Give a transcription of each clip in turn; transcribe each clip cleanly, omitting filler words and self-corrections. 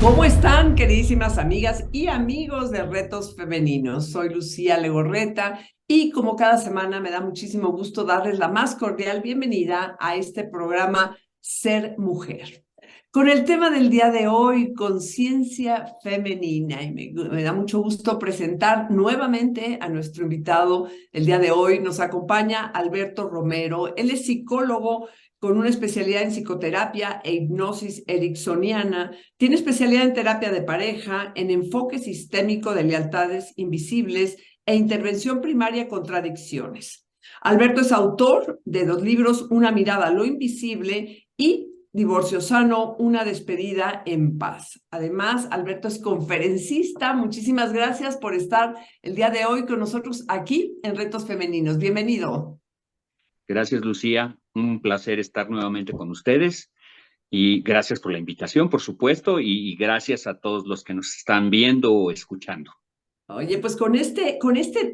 ¿Cómo están, queridísimas amigas y amigos de Retos Femeninos? Soy Lucía Legorreta y como cada semana me da muchísimo gusto darles la más cordial bienvenida a este programa Ser Mujer. Con el tema del día de hoy, conciencia femenina, y me da mucho gusto presentar nuevamente a nuestro invitado. El día de hoy nos acompaña Alberto Romero. Él es psicólogo con una especialidad en psicoterapia e hipnosis ericksoniana. Tiene especialidad en terapia de pareja, en enfoque sistémico de lealtades invisibles e intervención primaria contra adicciones. Alberto es autor de 2 libros, Una mirada a lo invisible y Divorcio sano, una despedida en paz. Además, Alberto es conferencista. Muchísimas gracias por estar el día de hoy con nosotros aquí en Retos Femeninos. Bienvenido. Gracias, Lucía. Un placer estar nuevamente con ustedes y gracias por la invitación, por supuesto, y gracias a todos los que nos están viendo o escuchando. Oye, pues con este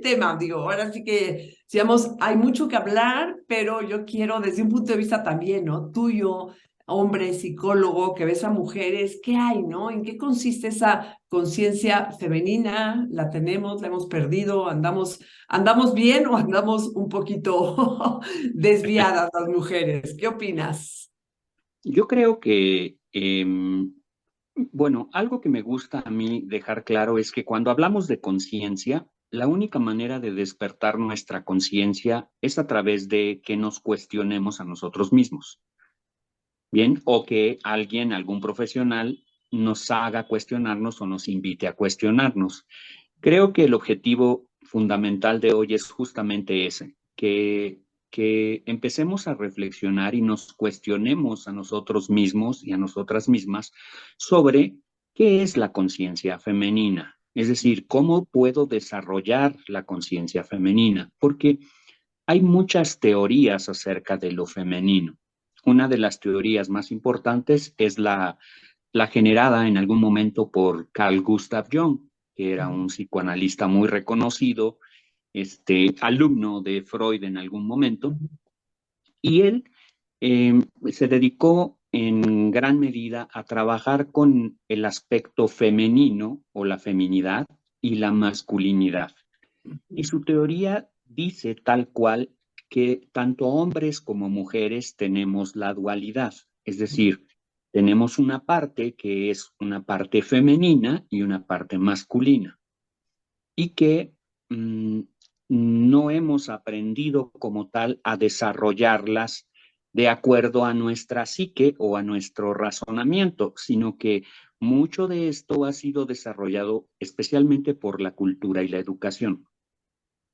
tema, digo, ahora sí que, digamos, hay mucho que hablar, pero yo quiero desde un punto de vista también, ¿no? Tuyo, hombre, psicólogo, que ves a mujeres, ¿qué hay, no? ¿En qué consiste esa conciencia femenina? ¿La tenemos, la hemos perdido? ¿Andamos bien o andamos un poquito desviadas las mujeres? ¿Qué opinas? Yo creo que, bueno, algo que me gusta a mí dejar claro es que cuando hablamos de conciencia, la única manera de despertar nuestra conciencia es a través de que nos cuestionemos a nosotros mismos. Bien, o que alguien, algún profesional, nos haga cuestionarnos o nos invite a cuestionarnos. Creo que el objetivo fundamental de hoy es justamente ese, que empecemos a reflexionar y nos cuestionemos a nosotros mismos y a nosotras mismas sobre qué es la conciencia femenina. Es decir, cómo puedo desarrollar la conciencia femenina, porque hay muchas teorías acerca de lo femenino. Una de las teorías más importantes es la generada en algún momento por Carl Gustav Jung, que era un psicoanalista muy reconocido, alumno de Freud en algún momento, y él se dedicó en gran medida a trabajar con el aspecto femenino o la feminidad y la masculinidad. Y su teoría dice tal cual que tanto hombres como mujeres tenemos la dualidad, es decir, tenemos una parte que es una parte femenina y una parte masculina, y que no hemos aprendido como tal a desarrollarlas de acuerdo a nuestra psique o a nuestro razonamiento, sino que mucho de esto ha sido desarrollado especialmente por la cultura y la educación.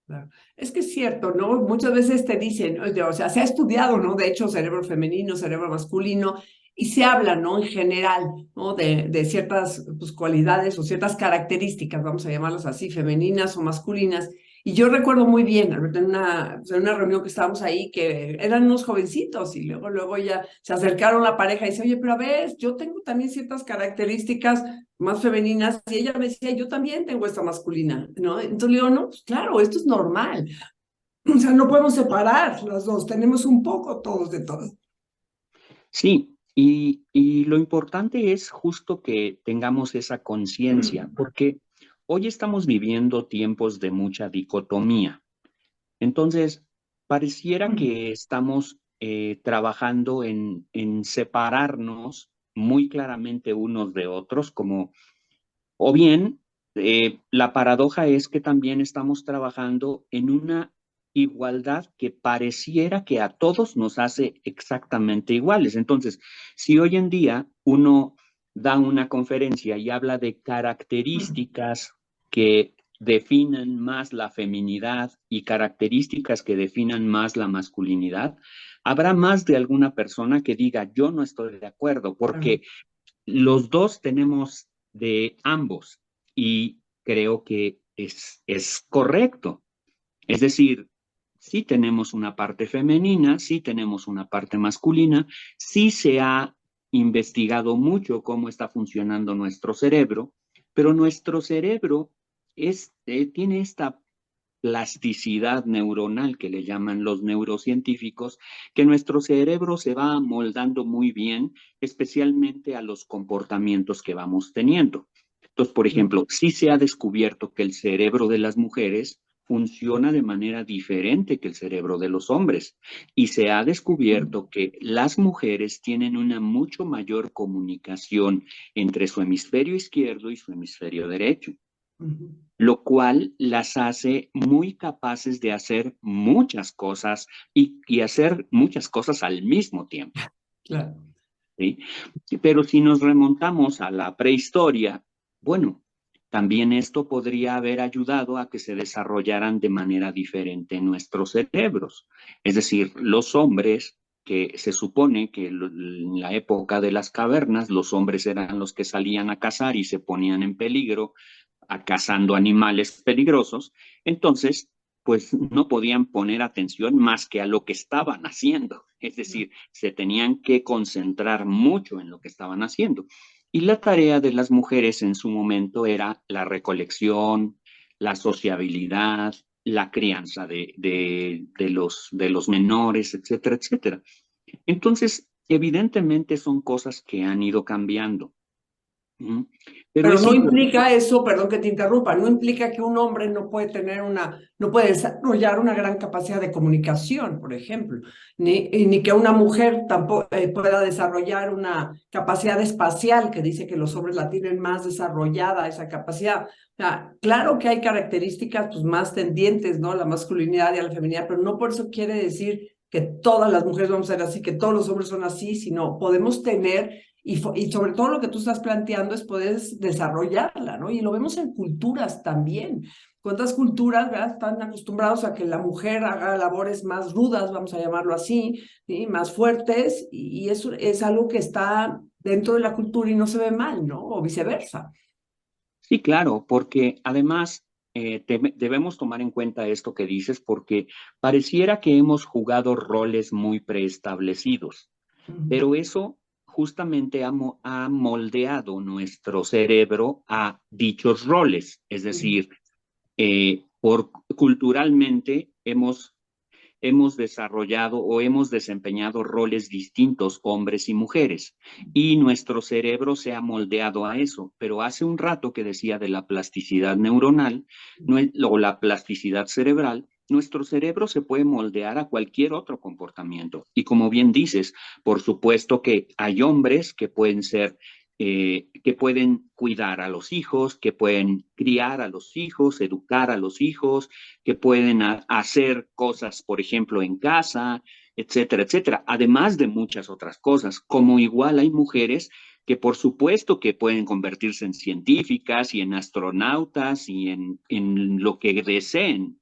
Claro. Es que es cierto, ¿no? Muchas veces te dicen, oye, o sea, se ha estudiado, ¿no? De hecho, cerebro femenino, cerebro masculino, y se habla, ¿no? En general, ¿no? De ciertas pues, cualidades o ciertas características, vamos a llamarlas así, femeninas o masculinas. Y yo recuerdo muy bien, Alberto, en una reunión que estábamos ahí, que eran unos jovencitos y luego ya se acercaron la pareja y dice, oye, pero a ver, yo tengo también ciertas características más femeninas, y ella me decía, yo también tengo esta masculina, ¿no? Entonces le digo, no, pues claro, esto es normal. O sea, no podemos separar las dos, tenemos un poco todos de todo. Sí, y lo importante es justo que tengamos esa conciencia, porque hoy estamos viviendo tiempos de mucha dicotomía. Entonces, pareciera que estamos trabajando en separarnos muy claramente unos de otros, como, o bien, la paradoja es que también estamos trabajando en una igualdad que pareciera que a todos nos hace exactamente iguales. Entonces, si hoy en día uno da una conferencia y habla de características que definan más la feminidad y características que definan más la masculinidad, habrá más de alguna persona que diga, yo no estoy de acuerdo, porque los dos tenemos de ambos y creo que es correcto. Es decir, sí tenemos una parte femenina, sí tenemos una parte masculina, sí se ha investigado mucho cómo está funcionando nuestro cerebro, pero nuestro cerebro tiene esta plasticidad neuronal que le llaman los neurocientíficos, que nuestro cerebro se va amoldando muy bien, especialmente a los comportamientos que vamos teniendo. Entonces, por ejemplo, sí se ha descubierto que el cerebro de las mujeres funciona de manera diferente que el cerebro de los hombres y se ha descubierto que las mujeres tienen una mucho mayor comunicación entre su hemisferio izquierdo y su hemisferio derecho, lo cual las hace muy capaces de hacer muchas cosas y hacer muchas cosas al mismo tiempo. Claro. ¿Sí? Pero si nos remontamos a la prehistoria, bueno, también esto podría haber ayudado a que se desarrollaran de manera diferente nuestros cerebros. Es decir, los hombres, que se supone que en la época de las cavernas, los hombres eran los que salían a cazar y se ponían en peligro, cazando animales peligrosos, entonces pues no podían poner atención más que a lo que estaban haciendo. Es decir, se tenían que concentrar mucho en lo que estaban haciendo. Y la tarea de las mujeres en su momento era la recolección, la sociabilidad, la crianza de los menores, etcétera, etcétera. Entonces, evidentemente son cosas que han ido cambiando. Pero Pero es no importante. implica eso, perdón que te interrumpa, no implica que un hombre no puede tener no puede desarrollar una gran capacidad de comunicación, por ejemplo, ni que una mujer tampoco pueda desarrollar una capacidad espacial, que dice que los hombres la tienen más desarrollada, esa capacidad. O sea, claro que hay características pues, más tendientes, ¿no? La masculinidad y a la feminidad, pero no por eso quiere decir que todas las mujeres vamos a ser así, que todos los hombres son así, sino podemos tener y sobre todo lo que tú estás planteando es poder desarrollarla, ¿no? Y lo vemos en culturas también. ¿Cuántas culturas, ¿verdad? Están acostumbrados a que la mujer haga labores más rudas, vamos a llamarlo así, ¿sí? Más fuertes, y eso es algo que está dentro de la cultura y no se ve mal, ¿no? O viceversa. Sí, claro, porque además debemos tomar en cuenta esto que dices, porque pareciera que hemos jugado roles muy preestablecidos, pero eso justamente ha moldeado nuestro cerebro a dichos roles, es decir, culturalmente hemos desarrollado o hemos desempeñado roles distintos, hombres y mujeres, y nuestro cerebro se ha moldeado a eso. Pero hace un rato que decía de la plasticidad neuronal o la plasticidad cerebral, nuestro cerebro se puede moldear a cualquier otro comportamiento. Y como bien dices, por supuesto que hay hombres que pueden ser que pueden cuidar a los hijos, que pueden criar a los hijos, educar a los hijos, que pueden hacer cosas, por ejemplo, en casa, etcétera, etcétera, además de muchas otras cosas, como igual hay mujeres que por supuesto que pueden convertirse en científicas y en astronautas y en lo que deseen,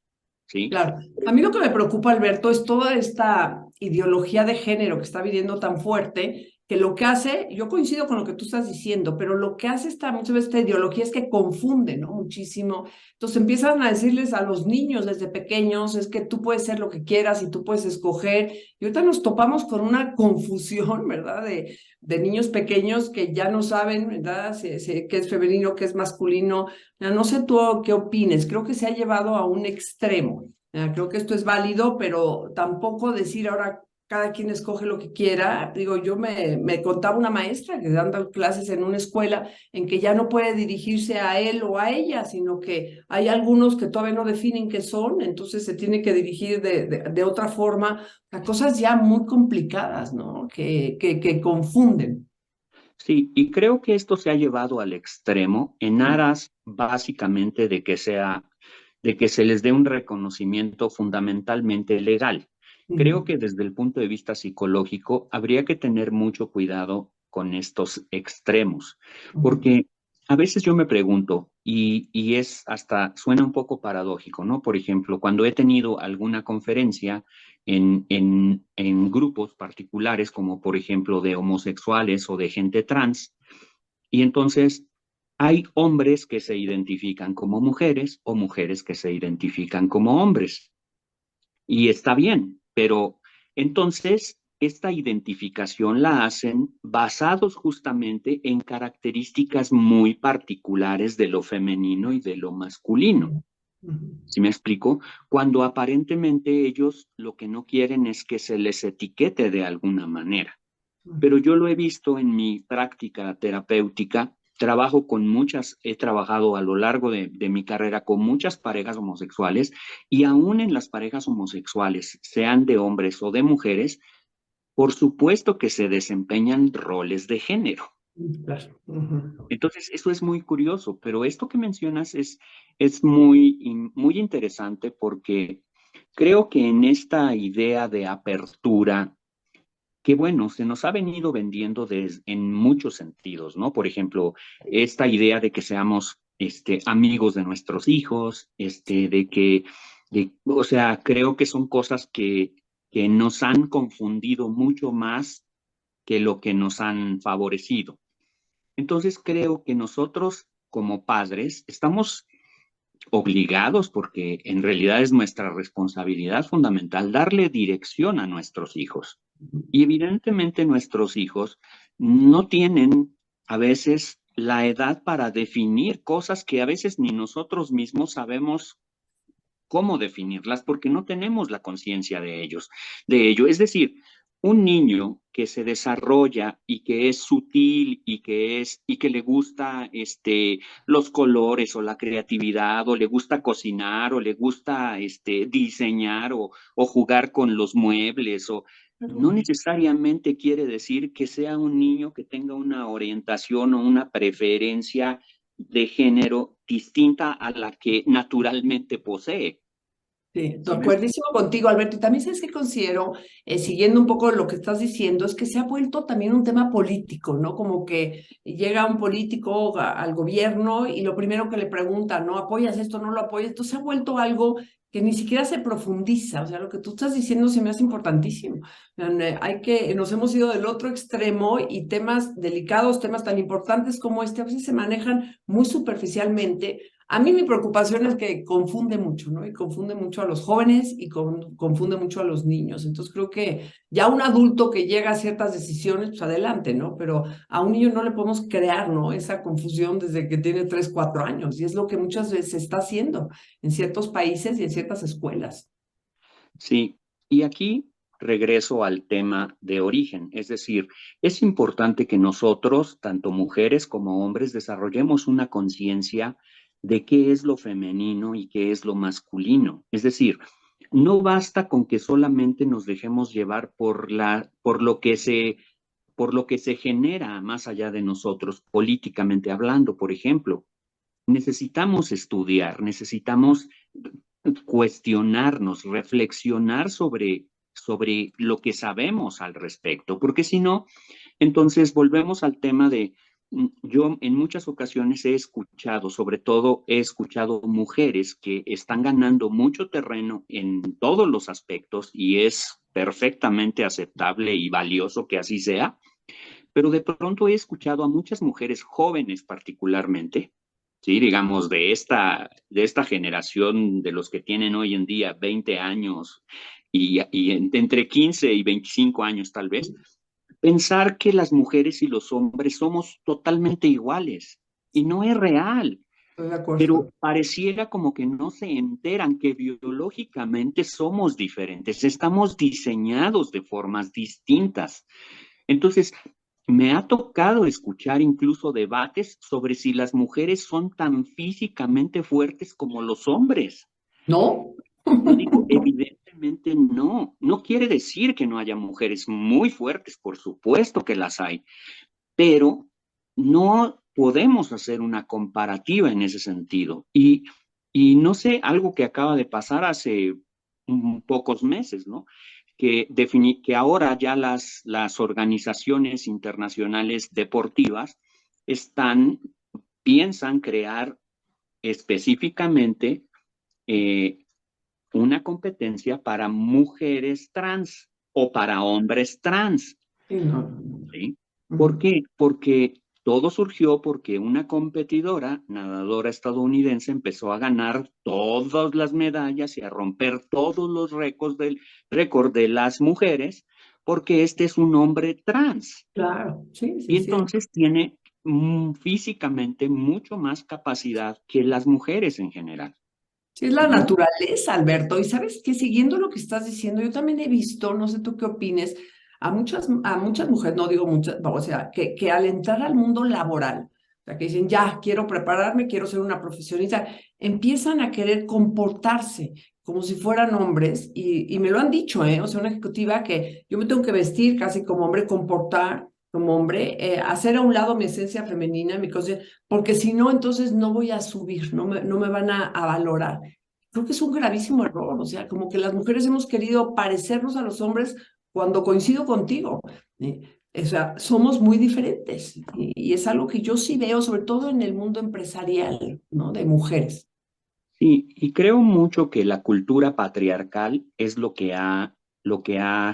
¿sí? Claro, a mí lo que me preocupa, Alberto, es toda esta ideología de género que está viniendo tan fuerte, que lo que hace, yo coincido con lo que tú estás diciendo, pero lo que hace muchas veces esta ideología es que confunde, ¿no? Muchísimo. Entonces empiezan a decirles a los niños desde pequeños, es que tú puedes ser lo que quieras y tú puedes escoger. Y ahorita nos topamos con una confusión, ¿verdad? De niños pequeños que ya no saben, ¿verdad? Qué es femenino, qué es masculino. No sé tú qué opines, creo que se ha llevado a un extremo. Creo que esto es válido, pero tampoco decir ahora cada quien escoge lo que quiera. Digo, yo me contaba una maestra que dando clases en una escuela en que ya no puede dirigirse a él o a ella, sino que hay algunos que todavía no definen qué son, entonces se tiene que dirigir de otra forma, a cosas ya muy complicadas, ¿no? Que confunden. Sí, y creo que esto se ha llevado al extremo en aras básicamente de que se les dé un reconocimiento fundamentalmente legal. Creo Ujú, que desde el punto de vista psicológico habría que tener mucho cuidado con estos extremos, ujú, porque a veces yo me pregunto, y es hasta, suena un poco paradójico, ¿no? Por ejemplo, cuando he tenido alguna conferencia en grupos particulares, como por ejemplo de homosexuales o de gente trans, y entonces hay hombres que se identifican como mujeres o mujeres que se identifican como hombres. Y está bien, pero entonces esta identificación la hacen basados justamente en características muy particulares de lo femenino y de lo masculino. Ujú, ¿Sí me explico? Cuando aparentemente ellos lo que no quieren es que se les etiquete de alguna manera. Pero yo lo he visto en mi práctica terapéutica. Trabajo con muchas, he trabajado a lo largo de mi carrera con muchas parejas homosexuales y aún en las parejas homosexuales, sean de hombres o de mujeres, por supuesto que se desempeñan roles de género. claro. Ujú. Entonces, eso es muy curioso, pero esto que mencionas es muy, muy interesante porque creo que en esta idea de apertura, que bueno, se nos ha venido vendiendo en muchos sentidos, ¿no? Por ejemplo, esta idea de que seamos amigos de nuestros hijos, o sea, creo que son cosas que nos han confundido mucho más que lo que nos han favorecido. Entonces creo que nosotros como padres estamos obligados, porque en realidad es nuestra responsabilidad fundamental, darle dirección a nuestros hijos. Y evidentemente nuestros hijos no tienen a veces la edad para definir cosas que a veces ni nosotros mismos sabemos cómo definirlas porque no tenemos la conciencia de ello. Es decir, un niño que se desarrolla y que es sutil y que le gusta los colores o la creatividad o le gusta cocinar o le gusta diseñar o jugar con los muebles o no necesariamente quiere decir que sea un niño que tenga una orientación o una preferencia de género distinta a la que naturalmente posee. Sí, de ¿Sí me acuerdísimo contigo, Alberto. Y también sabes que considero, siguiendo un poco lo que estás diciendo, es que se ha vuelto también un tema político, ¿no? Como que llega un político al gobierno y lo primero que le preguntan, ¿no? ¿Apoyas esto? ¿No lo apoyas? Entonces se ha vuelto algo que ni siquiera se profundiza. O sea, lo que tú estás diciendo se me hace importantísimo. Nos hemos ido del otro extremo y temas delicados, temas tan importantes como este, a veces se manejan muy superficialmente. A mí mi preocupación es que confunde mucho, ¿no? Y confunde mucho a los jóvenes y confunde mucho a los niños. Entonces creo que ya un adulto que llega a ciertas decisiones, pues adelante, ¿no? Pero a un niño no le podemos crear, ¿no? Esa confusión desde que tiene 3, 4 años. Y es lo que muchas veces se está haciendo en ciertos países y en ciertas escuelas. Sí, y aquí regreso al tema de origen, es decir, es importante que nosotros, tanto mujeres como hombres, desarrollemos una conciencia de qué es lo femenino y qué es lo masculino. Es decir, no basta con que solamente nos dejemos llevar por lo que se genera más allá de nosotros, políticamente hablando, por ejemplo. Necesitamos estudiar, necesitamos cuestionarnos, reflexionar sobre lo que sabemos al respecto, porque si no, entonces volvemos al tema de, yo en muchas ocasiones he escuchado, sobre todo he escuchado mujeres que están ganando mucho terreno en todos los aspectos y es perfectamente aceptable y valioso que así sea, pero de pronto he escuchado a muchas mujeres jóvenes particularmente, sí, digamos, de esta generación de los que tienen hoy en día 20 años entre 15 y 25 años tal vez, pensar que las mujeres y los hombres somos totalmente iguales. Y no es real, Estoy de acuerdo. pero pareciera como que no se enteran que biológicamente somos diferentes, estamos diseñados de formas distintas. Entonces, me ha tocado escuchar incluso debates sobre si las mujeres son tan físicamente fuertes como los hombres. ¿No? Yo digo, evidentemente no. No quiere decir que no haya mujeres muy fuertes, por supuesto que las hay, pero no podemos hacer una comparativa en ese sentido. Y no sé, algo que acaba de pasar hace pocos meses, ¿no? Que ahora ya las organizaciones internacionales deportivas están, piensan crear específicamente eh, una competencia para mujeres trans o para hombres trans. Sí, no. ¿Sí? ¿Por Ujú. qué? Porque todo surgió porque una competidora, nadadora estadounidense, empezó a ganar todas las medallas y a romper todos los récord de las mujeres, porque este es un hombre trans. Claro, sí, Y sí, sí. entonces tiene físicamente mucho más capacidad que las mujeres en general. Sí, es la Yo, naturaleza, Alberto. Y sabes que siguiendo lo que estás diciendo, yo también he visto, no sé tú qué opines, a muchas mujeres, no digo muchas, o sea, que al entrar al mundo laboral, o sea, que dicen, ya, quiero prepararme, quiero ser una profesionista, empiezan a querer comportarse como si fueran hombres, y me lo han dicho, ¿eh? O sea, una ejecutiva que yo me tengo que vestir casi como hombre, comportar como hombre, hacer a un lado mi esencia femenina, mi cosa, porque si no, entonces no voy a subir, no me van a valorar. Creo que es un gravísimo error, o sea, como que las mujeres hemos querido parecernos a los hombres cuando coincido contigo. ¿Eh? O sea, somos muy diferentes y es algo que yo sí veo, sobre todo en el mundo empresarial, ¿no? De mujeres. sí, y creo mucho que la cultura patriarcal es lo que ha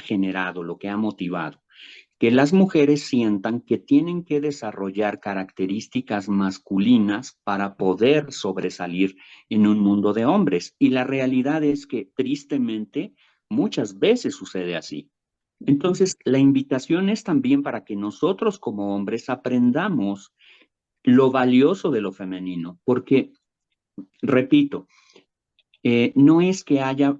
generado, lo que ha motivado. Que las mujeres sientan que tienen que desarrollar características masculinas para poder sobresalir en un mundo de hombres. Y la realidad es que tristemente muchas veces sucede así. Entonces, la invitación es también para que nosotros como hombres aprendamos lo valioso de lo femenino, porque, repito, no es que haya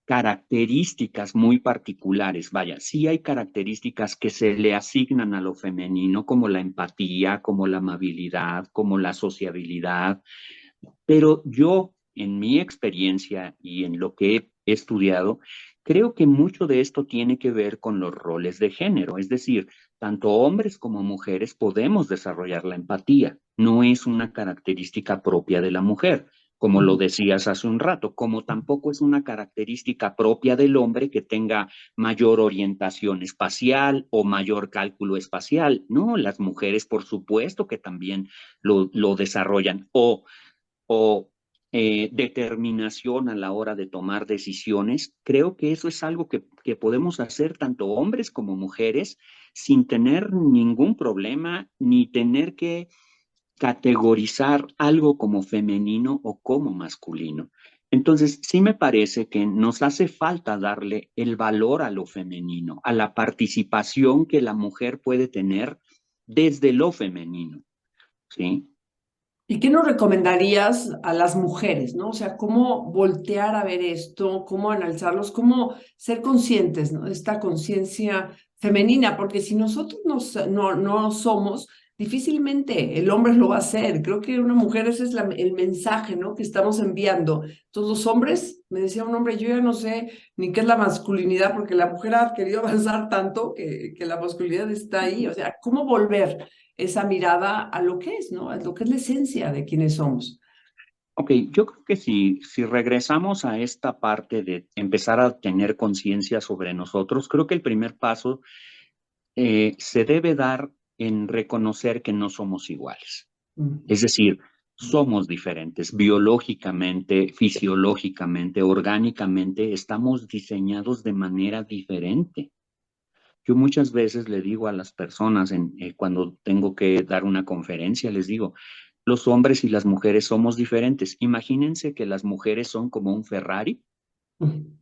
características muy particulares. Vaya, sí hay características que se le asignan a lo femenino, como la empatía, como la amabilidad, como la sociabilidad, pero yo, en mi experiencia y en lo que he estudiado, creo que mucho de esto tiene que ver con los roles de género, es decir, tanto hombres como mujeres podemos desarrollar la empatía, no es una característica propia de la mujer, como lo decías hace un rato, como tampoco es una característica propia del hombre que tenga mayor orientación espacial o mayor cálculo espacial. No, las mujeres por supuesto que también lo desarrollan. O determinación a la hora de tomar decisiones, creo que eso es algo que podemos hacer tanto hombres como mujeres sin tener ningún problema ni tener que categorizar algo como femenino o como masculino. Entonces, sí me parece que nos hace falta darle el valor a lo femenino, a la participación que la mujer puede tener desde lo femenino, ¿sí? ¿Y qué nos recomendarías a las mujeres, ¿no? O sea, cómo voltear a ver esto, cómo analizarlos, cómo ser conscientes, ¿no? De esta conciencia femenina, porque si nosotros no somos, difícilmente el hombre lo va a hacer. Creo que una mujer, ese es el mensaje, ¿no? Que estamos enviando. Todos los hombres, me decía un hombre, yo ya no sé ni qué es la masculinidad, porque la mujer ha querido avanzar tanto que la masculinidad está ahí. O sea, ¿cómo volver esa mirada a lo que es, ¿no? A lo que es la esencia de quienes somos? Ok, yo creo que si regresamos a esta parte de empezar a tener conciencia sobre nosotros, creo que el primer paso se debe dar en reconocer que no somos iguales. Mm. Es decir, somos diferentes biológicamente, fisiológicamente, orgánicamente, estamos diseñados de manera diferente. Yo muchas veces le digo a las personas cuando tengo que dar una conferencia, les digo, los hombres y las mujeres somos diferentes. Imagínense que las mujeres son como un Ferrari, Mm.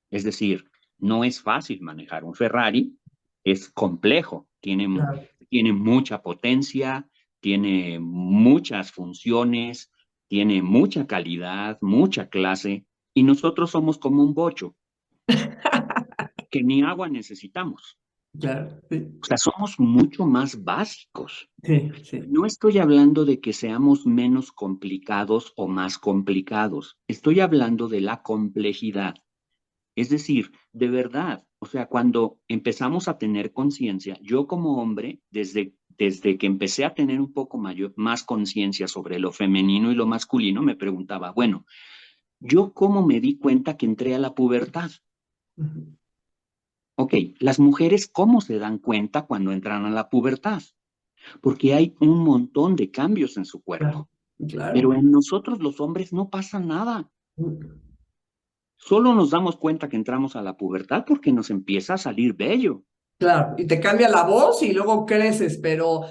es decir, no es fácil manejar un Ferrari, es complejo, Claro. tiene mucha potencia, tiene muchas funciones, tiene mucha calidad, mucha clase, y nosotros somos como un bocho, que ni agua necesitamos. Claro, sí, O sea, somos mucho más básicos. sí, sí. No estoy hablando de que seamos menos complicados o más complicados. Estoy hablando de la complejidad. Es decir, de verdad, o sea, cuando empezamos a tener conciencia, yo como hombre, desde que empecé a tener un poco más conciencia sobre lo femenino y lo masculino, me preguntaba, bueno, ¿yo cómo me di cuenta que entré a la pubertad? Ujú. Ok, las mujeres, ¿cómo se dan cuenta cuando entran a la pubertad? Porque hay un montón de cambios en su Claro, cuerpo. Pero claro. en nosotros los hombres no pasa nada. Mm. Solo nos damos cuenta que entramos a la pubertad porque nos empieza a salir vello. Claro, y te cambia la voz y luego creces, pero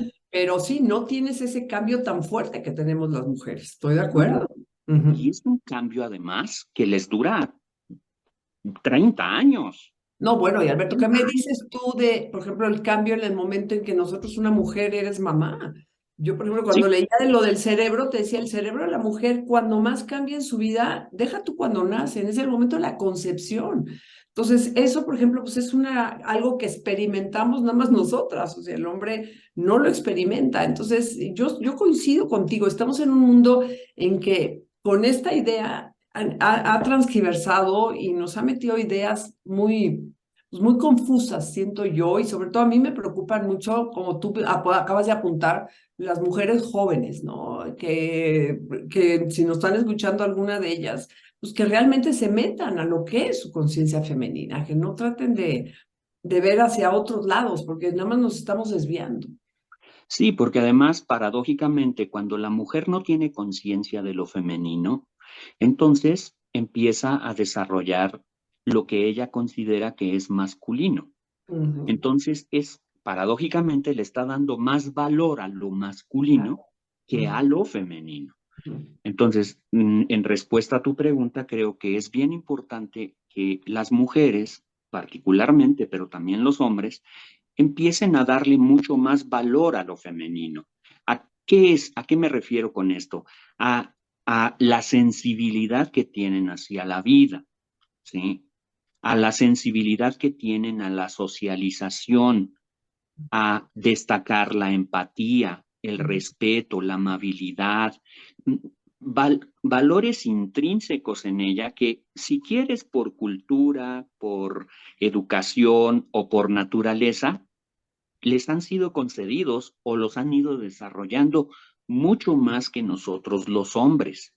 sí, no tienes ese cambio tan fuerte que tenemos las mujeres. Estoy de No. acuerdo. Y Ujú. es un cambio además que les dura 30 años. No, bueno, y Alberto, ¿qué 30 me años. dices tú de, por ejemplo, el cambio en el momento en que nosotros, una mujer, eres mamá? Yo, por ejemplo, Sí, cuando leía de lo del cerebro, te decía, el cerebro de la mujer, cuando más cambia en su vida, deja tú cuando nacen, es el momento de la concepción. Entonces, eso, por ejemplo, pues es algo que experimentamos nada más nosotras, o sea, el hombre no lo experimenta. Entonces, yo coincido contigo, estamos en un mundo en que con esta idea ha transgiversado y nos ha metido ideas pues muy confusas, siento yo, y sobre todo a mí me preocupan mucho, como tú acabas de apuntar, las mujeres jóvenes, ¿no? Que si nos están escuchando alguna de ellas, pues que realmente se metan a lo que es su conciencia femenina, que no traten de ver hacia otros lados, porque nada más nos estamos desviando. sí, porque además, paradójicamente, cuando la mujer no tiene conciencia de lo femenino, entonces empieza a desarrollar lo que ella considera que es masculino. Ujú. Entonces, paradójicamente le está dando más valor a lo Claro. masculino que Ujú. a lo femenino. Ujú. Entonces, en respuesta a tu pregunta, creo que es bien importante que las mujeres, particularmente, pero también los hombres, empiecen a darle mucho más valor a lo femenino. ¿A qué me refiero con esto? A, a la sensibilidad que tienen hacia la vida, ¿sí? A la sensibilidad que tienen a la socialización, a destacar la empatía, el respeto, la amabilidad, valores intrínsecos en ella que si quieres por cultura, por educación o por naturaleza, les han sido concedidos o los han ido desarrollando mucho más que nosotros los hombres.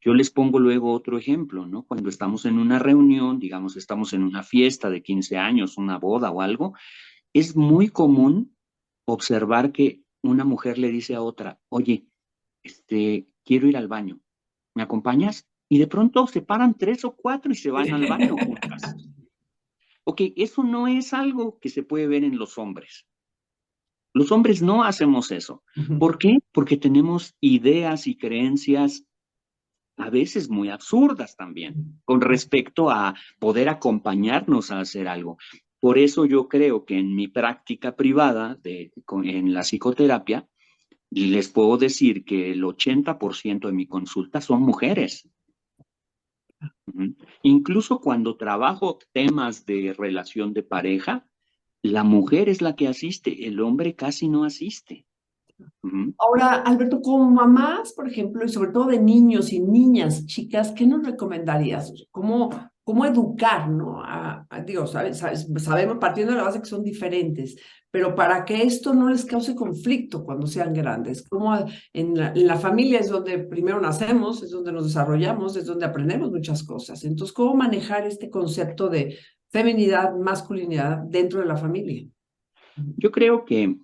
Yo les pongo luego otro ejemplo, ¿no? Cuando estamos en una reunión, digamos, estamos en una fiesta de 15 años, una boda o algo, es muy común observar que una mujer le dice a otra, oye, quiero ir al baño, ¿me acompañas? Y de pronto se paran tres o cuatro y se van al baño juntas. Ok, eso no es algo que se puede ver en los hombres. Los hombres no hacemos eso. Ujú. ¿Por qué? Porque tenemos ideas y creencias a veces muy absurdas también con respecto a poder acompañarnos a hacer algo. Por eso yo creo que en mi práctica privada en la psicoterapia, les puedo decir que el 80% de mi consulta son mujeres. Ujú. Incluso cuando trabajo temas de relación de pareja, la mujer es la que asiste, el hombre casi no asiste. Ujú. Ahora, Alberto, como mamás, por ejemplo, y sobre todo de niños y niñas, chicas, ¿qué nos recomendarías? O sea, ¿cómo educar, ¿no? Digo, sabemos, partiendo de la base que son diferentes, pero para que esto no les cause conflicto cuando sean grandes, como en la familia es donde primero nacemos, es donde nos desarrollamos, es donde aprendemos muchas cosas. Entonces, ¿cómo manejar este concepto de feminidad, masculinidad dentro de la familia? Yo creo que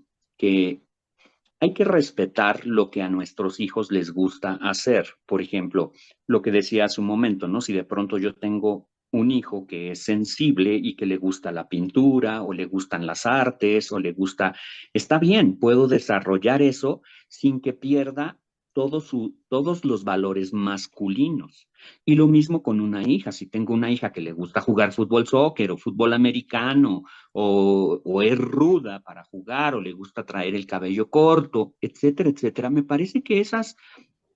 hay que respetar lo que a nuestros hijos les gusta hacer. Por ejemplo, lo que decía hace un momento, ¿no? Si de pronto yo tengo un hijo que es sensible y que le gusta la pintura o le gustan las artes o le gusta, está bien, puedo desarrollar eso sin que pierda todos los valores masculinos. Y lo mismo con una hija. Si tengo una hija que le gusta jugar fútbol, soccer o fútbol americano o es ruda para jugar o le gusta traer el cabello corto, etcétera, etcétera. Me parece que esas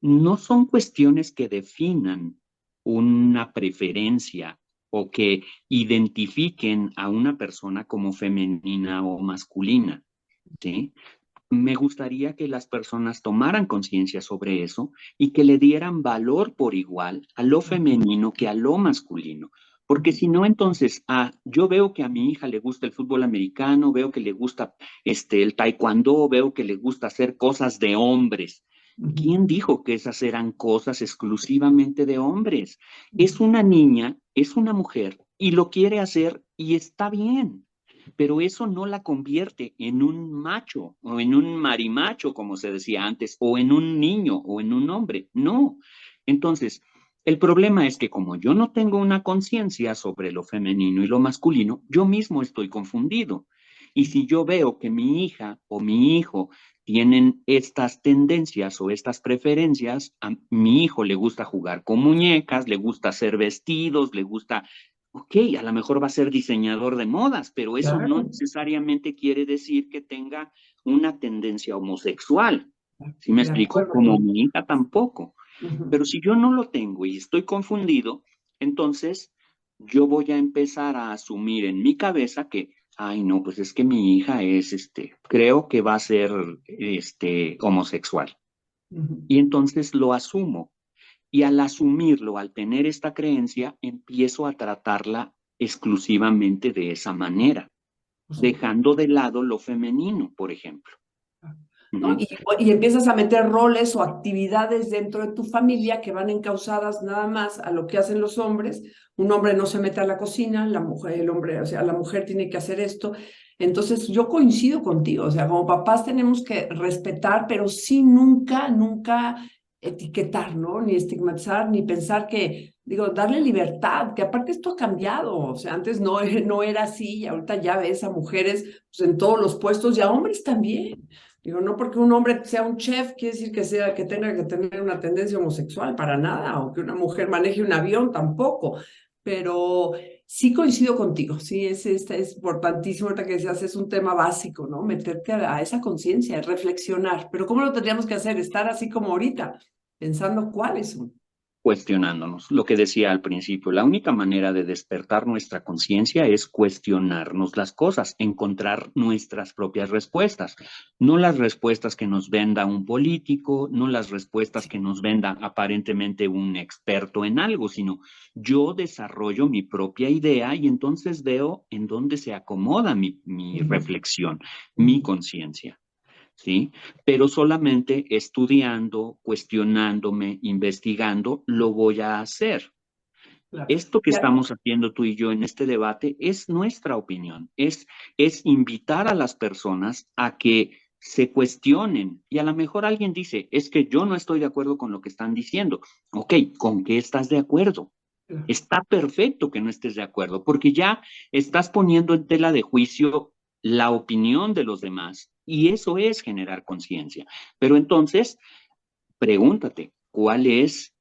no son cuestiones que definan una preferencia o que identifiquen a una persona como femenina o masculina, ¿sí? Me gustaría que las personas tomaran conciencia sobre eso y que le dieran valor por igual a lo femenino que a lo masculino. Porque si no, entonces, yo veo que a mi hija le gusta el fútbol americano, veo que le gusta el taekwondo, veo que le gusta hacer cosas de hombres. ¿Quién dijo que esas eran cosas exclusivamente de hombres? Es una niña, es una mujer y lo quiere hacer y está bien, pero eso no la convierte en un macho o en un marimacho, como se decía antes, o en un niño o en un hombre. No. Entonces, el problema es que como yo no tengo una conciencia sobre lo femenino y lo masculino, yo mismo estoy confundido. Y si yo veo que mi hija o mi hijo tienen estas tendencias o estas preferencias, a mi hijo le gusta jugar con muñecas, le gusta hacer vestidos, le gusta. Ok, a lo mejor va a ser diseñador de modas, pero eso no Claro. necesariamente quiere decir que tenga una tendencia homosexual. ¿Sí me De explico? acuerdo Como con... mi hija tampoco. Ujú, Pero si yo no lo tengo y estoy confundido, entonces yo voy a empezar a asumir en mi cabeza que, ay, no, pues es que mi hija es, creo que va a ser, homosexual. ujú. Y entonces lo asumo. Y al asumirlo, al tener esta creencia, empiezo a tratarla exclusivamente de esa manera, Por supuesto. dejando de lado lo femenino, por ejemplo. ¿No? Ujú. Y empiezas a meter roles o actividades dentro de tu familia que van encausadas nada más a lo que hacen los hombres. Un hombre no se mete a la cocina, la mujer, el hombre, o sea, la mujer tiene que hacer esto. Entonces, yo coincido contigo, o sea, como papás tenemos que respetar, pero sí nunca, nunca etiquetar, ¿no? Ni estigmatizar, ni pensar que, digo, darle libertad, que aparte esto ha cambiado, o sea, antes no, no era así y ahorita ya ves a mujeres pues, en todos los puestos y a hombres también. Digo, no porque un hombre sea un chef quiere decir que sea, que tenga que tener una tendencia homosexual, para nada, o que una mujer maneje un avión tampoco. Pero sí coincido contigo, sí, es importantísimo ahorita que decías, es un tema básico, ¿no? Meterte a esa conciencia, reflexionar. Pero ¿cómo lo tendríamos que hacer? Estar así como ahorita, pensando cuáles son. Cuestionándonos. Lo que decía al principio, la única manera de despertar nuestra conciencia es cuestionarnos las cosas, encontrar nuestras propias respuestas, no las respuestas que nos venda un político, no las respuestas que nos venda aparentemente un experto en algo, sino yo desarrollo mi propia idea y entonces veo en dónde se acomoda mi Ujú, reflexión, mi ujú, conciencia. ¿Sí? Pero solamente estudiando, cuestionándome, investigando, lo voy a hacer. claro. Esto que Ya, estamos haciendo tú y yo en este debate es nuestra opinión, es invitar a las personas a que se cuestionen y a lo mejor alguien dice, es que yo no estoy de acuerdo con lo que están diciendo. Ok, ¿con qué estás de acuerdo? claro. Está perfecto que no estés de acuerdo, porque ya estás poniendo en tela de juicio la opinión de los demás y eso es generar conciencia. Pero entonces, pregúntate, ¿cuál es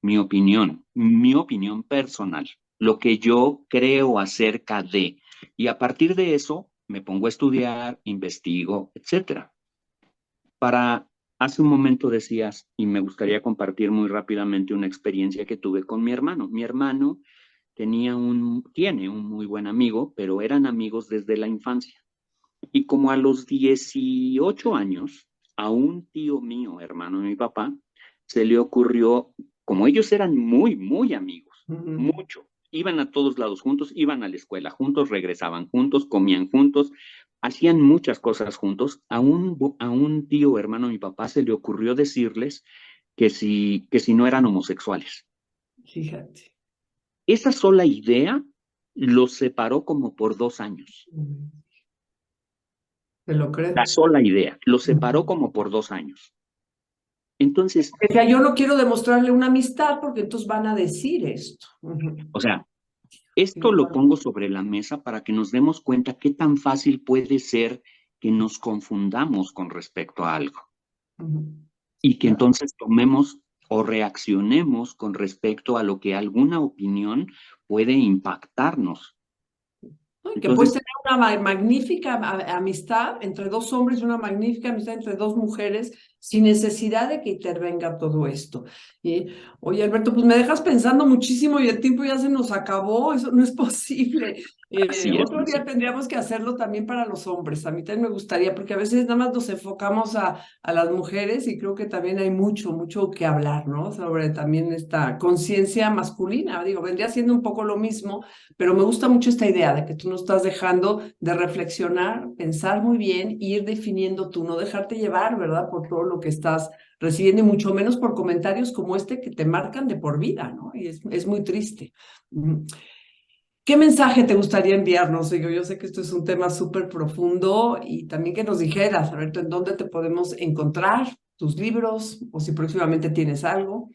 mi opinión? Mi opinión personal, lo que yo creo acerca de. Y a partir de eso, me pongo a estudiar, investigo, etcétera. Para, hace un momento decías, y me gustaría compartir muy rápidamente una experiencia que tuve con mi hermano. Mi hermano tiene un muy buen amigo, pero eran amigos desde la infancia. Y como a los 18 años, a un tío mío, hermano de mi papá, se le ocurrió, como ellos eran muy, muy amigos, Ujú. mucho, iban a todos lados juntos, iban a la escuela juntos, regresaban juntos, comían juntos, hacían muchas cosas juntos, a un tío, hermano de mi papá, se le ocurrió decirles que si no eran homosexuales. Fíjate. Esa sola idea los separó como por 2 años. Ujú. Te lo La creo. sola idea, los separó Ujú. como por 2 años. Entonces, Decía, yo no quiero demostrarle una amistad porque entonces van a decir esto. Ujú. o sea, Sí, esto de lo acuerdo. pongo sobre la mesa para que nos demos cuenta qué tan fácil puede ser que nos confundamos con respecto a algo Ujú. y que Claro. entonces tomemos o reaccionemos con respecto a lo que alguna opinión puede impactarnos. ¿No? Y que puedes Entonces, tener una magnífica amistad entre dos hombres y una magnífica amistad entre dos mujeres sin necesidad de que intervenga todo esto. Y, oye, Alberto, pues me dejas pensando muchísimo y el tiempo ya se nos acabó, eso no es posible. así es, Otro día Lucía. tendríamos que hacerlo también para los hombres. A mí también me gustaría, porque a veces nada más nos enfocamos a las mujeres y creo que también hay mucho, mucho que hablar, ¿no? Sobre también esta conciencia masculina. Digo, vendría siendo un poco lo mismo, pero me gusta mucho esta idea de que tú no estás dejando de reflexionar, pensar muy bien, e ir definiendo tú, no dejarte llevar, ¿verdad? Por todo lo que estás recibiendo y mucho menos por comentarios como este que te marcan de por vida, ¿no? Y es muy triste. ¿Qué mensaje te gustaría enviarnos? Digo, yo sé que esto es un tema súper profundo y también que nos dijeras, a ver, ¿en dónde te podemos encontrar tus libros o si próximamente tienes algo?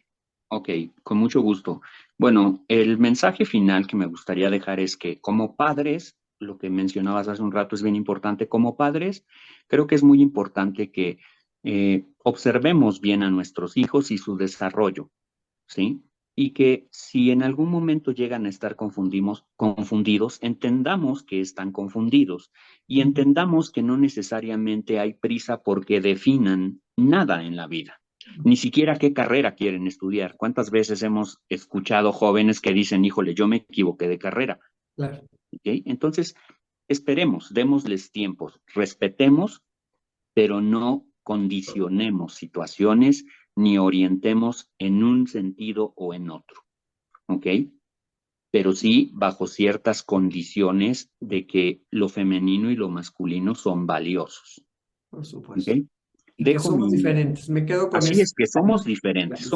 Ok, con mucho gusto. Bueno, el mensaje final que me gustaría dejar es que como padres, lo que mencionabas hace un rato es bien importante, como padres, creo que es muy importante que observemos bien a nuestros hijos y su desarrollo, ¿sí? Y que si en algún momento llegan a estar confundidos, entendamos que están confundidos y entendamos que no necesariamente hay prisa porque definan nada en la vida, ni siquiera qué carrera quieren estudiar. ¿Cuántas veces hemos escuchado jóvenes que dicen, híjole, yo me equivoqué de carrera? Claro. ¿Okay? Entonces, esperemos, démosles tiempos, respetemos, pero no condicionemos situaciones ni orientemos en un sentido o en otro, ¿ok? Pero sí bajo ciertas condiciones de que lo femenino y lo masculino son valiosos, Por ¿ok? supuesto. Y que Dejo somos mi... diferentes. Me quedo con Así eso. es que somos diferentes,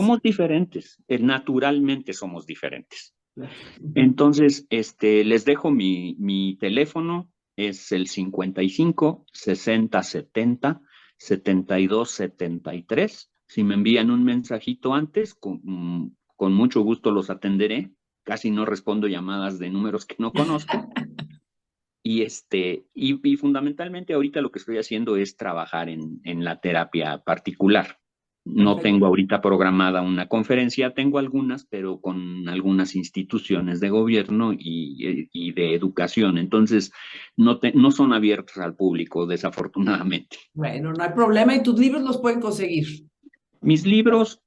naturalmente somos diferentes. Claro. Entonces, les dejo mi teléfono, es el 55 60 70 72 73. Si me envían un mensajito antes, con mucho gusto los atenderé. Casi no respondo llamadas de números que no conozco. Y fundamentalmente ahorita lo que estoy haciendo es trabajar en la terapia particular. No Perfecto. tengo ahorita programada una conferencia, tengo algunas, pero con algunas instituciones de gobierno y de educación. Entonces, no son abiertas al público, desafortunadamente. Bueno, no hay problema y tus libros los pueden conseguir. Mis libros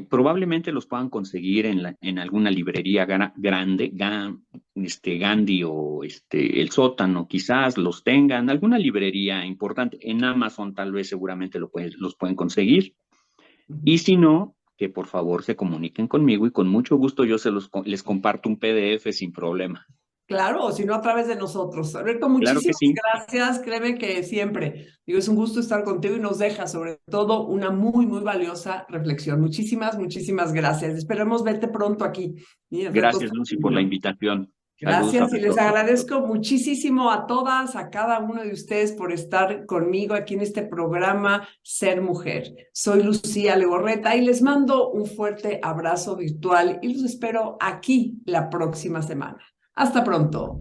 probablemente los puedan conseguir en alguna librería grande, Gandhi o El Sótano, quizás los tengan, alguna librería importante. En Amazon tal vez seguramente los pueden conseguir. Y si no, que por favor se comuniquen conmigo y con mucho gusto yo les comparto un PDF sin problema. Claro, o si no, a través de nosotros. Alberto, Claro que muchísimas sí. gracias. Créeme que siempre, digo, es un gusto estar contigo y nos deja sobre todo una muy, muy valiosa reflexión. Muchísimas, muchísimas gracias. Esperemos verte pronto aquí. Y en Retos Gracias, Lucy, por la Femeninos. invitación. Saludos a Gracias y les todos. agradezco muchísimo a todas, a cada uno de ustedes por estar conmigo aquí en este programa Ser Mujer. Soy Lucía Legorreta y les mando un fuerte abrazo virtual y los espero aquí la próxima semana. Hasta pronto.